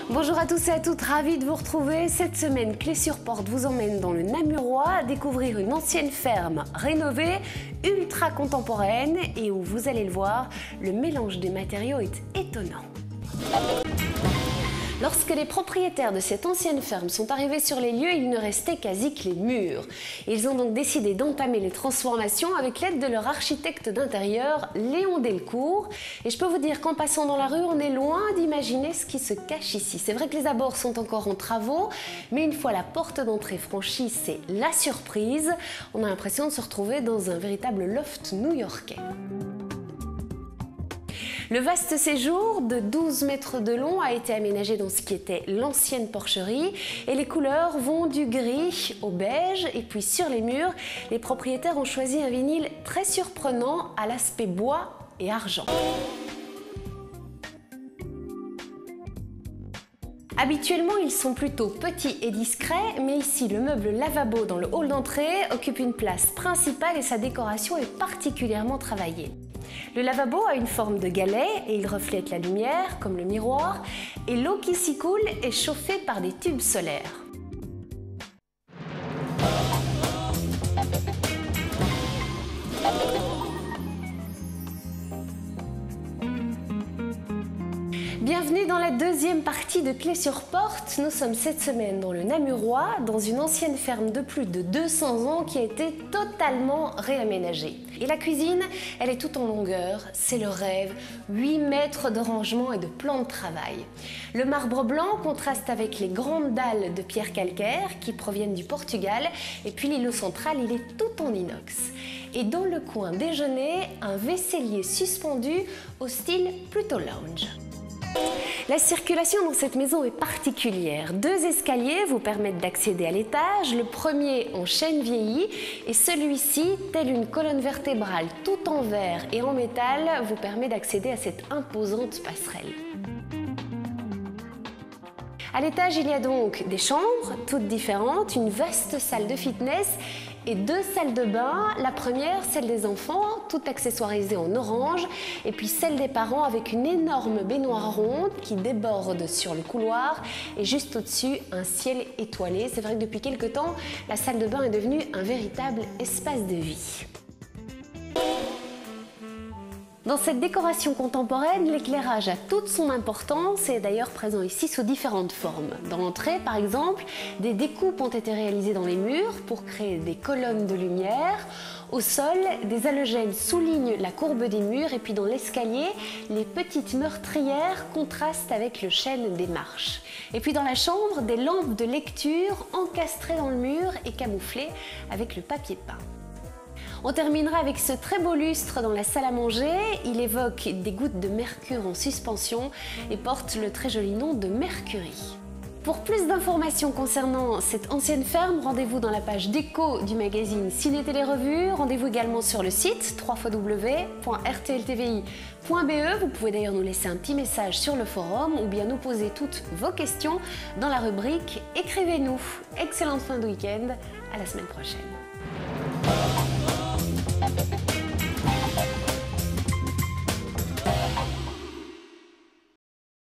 Bonjour à tous et à toutes, ravi de vous retrouver. Cette semaine, Clé sur Porte vous emmène dans le Namurois découvrir une ancienne ferme rénovée, ultra contemporaine et où vous allez le voir, le mélange des matériaux est étonnant. Lorsque les propriétaires de cette ancienne ferme sont arrivés sur les lieux, il ne restait quasi que les murs. Ils ont donc décidé d'entamer les transformations avec l'aide de leur architecte d'intérieur, Léon Delcourt. Et je peux vous dire qu'en passant dans la rue, on est loin d'imaginer ce qui se cache ici. C'est vrai que les abords sont encore en travaux, mais une fois la porte d'entrée franchie, c'est la surprise. On a l'impression de se retrouver dans un véritable loft new-yorkais. Le vaste séjour de 12 mètres de long a été aménagé dans ce qui était l'ancienne porcherie et les couleurs vont du gris au beige et puis sur les murs, les propriétaires ont choisi un vinyle très surprenant à l'aspect bois et argent. Habituellement, ils sont plutôt petits et discrets, mais ici, le meuble lavabo dans le hall d'entrée occupe une place principale et sa décoration est particulièrement travaillée. Le lavabo a une forme de galet et il reflète la lumière, comme le miroir, et l'eau qui s'y coule est chauffée par des tubes solaires. Bienvenue dans la deuxième partie de Clé sur Porte. Nous sommes cette semaine dans le Namurois, dans une ancienne ferme de plus de 200 ans qui a été totalement réaménagée. Et la cuisine, elle est toute en longueur, c'est le rêve, 8 mètres de rangement et de plan de travail. Le marbre blanc contraste avec les grandes dalles de pierre calcaire qui proviennent du Portugal et puis l'îlot central, il est tout en inox. Et dans le coin déjeuner, un vaisselier suspendu au style plutôt lounge. La circulation dans cette maison est particulière. 2 escaliers vous permettent d'accéder à l'étage, le premier en chêne vieilli et celui-ci, tel une colonne vertébrale tout en verre et en métal, vous permet d'accéder à cette imposante passerelle. À l'étage, il y a donc des chambres, toutes différentes, une vaste salle de fitness et 2 salles de bain. La première, celle des enfants, toute accessoirisée en orange, et puis celle des parents avec une énorme baignoire ronde qui déborde sur le couloir et juste au-dessus, un ciel étoilé. C'est vrai que depuis quelque temps, la salle de bain est devenue un véritable espace de vie. Dans cette décoration contemporaine, l'éclairage a toute son importance et est d'ailleurs présent ici sous différentes formes. Dans l'entrée, par exemple, des découpes ont été réalisées dans les murs pour créer des colonnes de lumière. Au sol, des halogènes soulignent la courbe des murs et puis dans l'escalier, les petites meurtrières contrastent avec le chêne des marches. Et puis dans la chambre, des lampes de lecture encastrées dans le mur et camouflées avec le papier peint. On terminera avec ce très beau lustre dans la salle à manger. Il évoque des gouttes de mercure en suspension et porte le très joli nom de Mercury. Pour plus d'informations concernant cette ancienne ferme, rendez-vous dans la page déco du magazine Ciné Télé Revue. Rendez-vous également sur le site www.rtltvi.be. Vous pouvez d'ailleurs nous laisser un petit message sur le forum ou bien nous poser toutes vos questions dans la rubrique Écrivez-nous. Excellente fin de week-end, à la semaine prochaine.